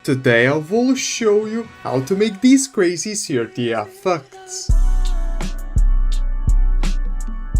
Today I will show you how to make these crazy CRT effects.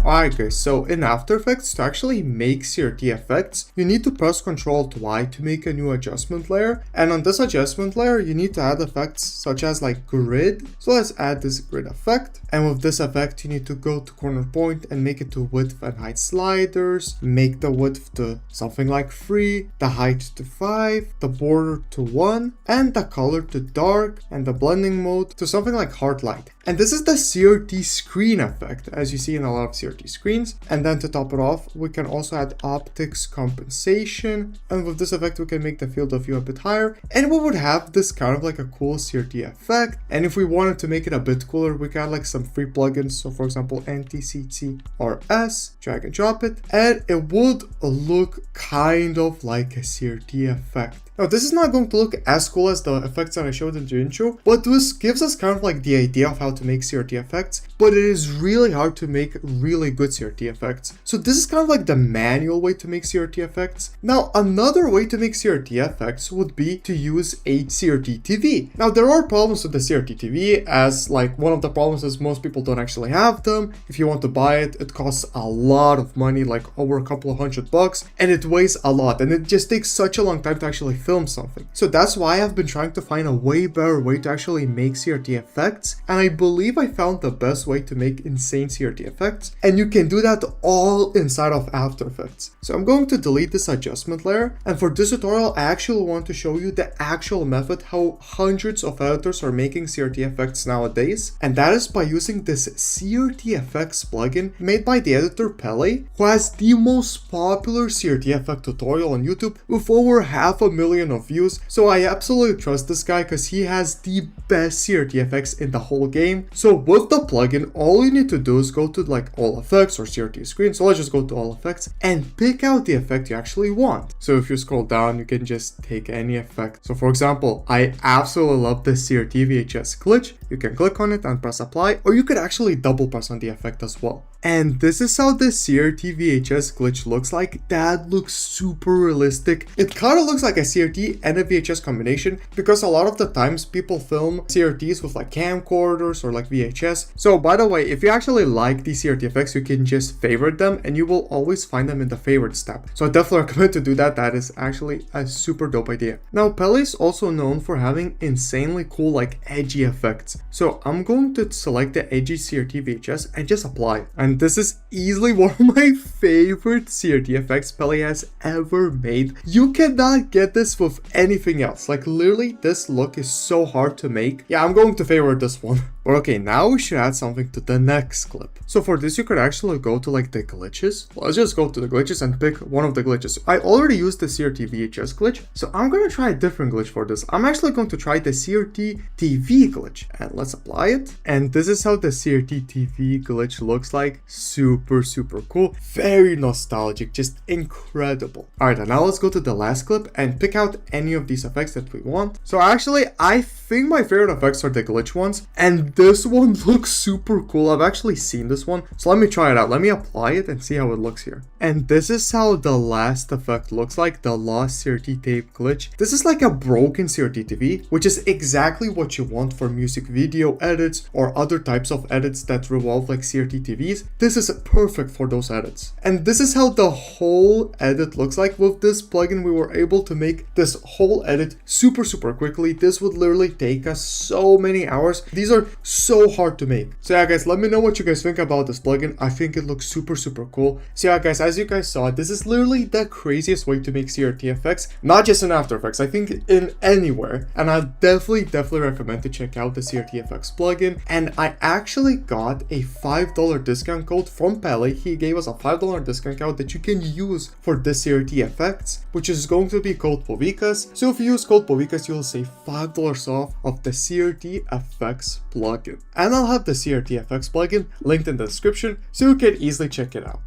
Alright guys, so in After Effects, to actually make CRT effects, you need to press Ctrl+Y to make a new adjustment layer, and on this adjustment layer you need to add effects such as like grid. So let's add this grid effect, and with this effect you need to go to corner point and make it to width and height sliders, make the width to something like 3, the height to 5, the border to 1, and the color to dark, and the blending mode to something like hard light. And this is the CRT screen effect, as you see in a lot of CRT screens. And then to top it off, we can also add optics compensation. And with this effect, we can make the field of view a bit higher. And we would have this kind of like a cool CRT effect. And if we wanted to make it a bit cooler, we can add like some free plugins. So for example, NTCTRS, drag and drop it. And it would look kind of like a CRT effect. Now, this is not going to look as cool as the effects that I showed in the intro, but this gives us kind of like the idea of how to make CRT effects, but it is really hard to make really good CRT effects. So this is kind of like the manual way to make CRT effects. Now, another way to make CRT effects would be to use a CRT TV. Now, there are problems with the CRT TV, as like one of the problems is most people don't actually have them. If you want to buy it, it costs a lot of money, like over a couple of $100, and it weighs a lot, and it just takes such a long time to actually film something. So that's why I've been trying to find a way better way to actually make CRT effects, and I believe I found the best way to make insane CRT effects, and you can do that all inside of After Effects. So I'm going to delete this adjustment layer, and for this tutorial I actually want to show you the actual method how hundreds of editors are making CRT effects nowadays, and that is by using this CRT effects plugin made by the editor Pele, who has the most popular CRT effect tutorial on YouTube with over 500,000 of views. So I absolutely trust this guy because he has the best CRT effects in the whole game. So with the plugin, all you need to do is go to like all effects or CRT screen. So let's just go to all effects and pick out the effect you actually want. So if you scroll down, you can just take any effect. So for example, I absolutely love the CRT VHS glitch. You can click on it and press apply, or you could actually double press on the effect as well. And this is how the CRT VHS glitch looks like. That looks super realistic. It kind of looks like a CRT and a VHS combination, because a lot of the times people film CRTs with like camcorders or like VHS. So by the way, if you actually like these CRT effects, you can just favorite them and you will always find them in the favorites tab. So I definitely recommend to do that. That is actually a super dope idea. Now, Pele is also known for having insanely cool like edgy effects. So I'm going to select the edgy CRT VHS and just apply. And this is easily one of my favorite CRT effects Pele has ever made. You cannot get this with anything else. Like literally, this look is so hard to make. Yeah, I'm going to favorite this one. But okay, now we should add something to the next clip. So for this, you could actually go to like the glitches. Let's just go to the glitches and pick one of the glitches. I already used the CRT VHS glitch, so I'm going to try a different glitch for this. I'm actually going to try the CRT TV glitch, and let's apply it. And this is how the CRT TV glitch looks like. Super cool, very nostalgic, just incredible. All right, and now let's go to the last clip and pick out any of these effects that we want. So actually, I think my favorite effects are the glitch ones, and this one looks super cool. I've actually seen this one, so let me try it out. Let me apply it and see how it looks here. And this is how the last effect looks like, the lost CRT tape glitch. This is like a broken CRT TV, which is exactly what you want for music video edits or other types of edits that revolve like CRT TVs. This is perfect for those edits. And this is how the whole edit looks like. With this plugin, we were able to make this whole edit super quickly. This would literally take us so many hours. These are so hard to make. So yeah guys, let me know what you guys think about this plugin. I think it looks super cool. So yeah guys, as you guys saw, this is literally the craziest way to make CRT effects, not just in After Effects, I think in anywhere. And I definitely recommend to check out the CRT effects plugin. And I actually got a $5 discount code from Pele. He gave us a $5 discount code that you can use for the CRT effects, which is going to be code POVICAS. So if you use code POVICAS, you'll save $5 off of the CRT effects plugin. And I'll have the CRT effects plugin linked in the description so you can easily check it out.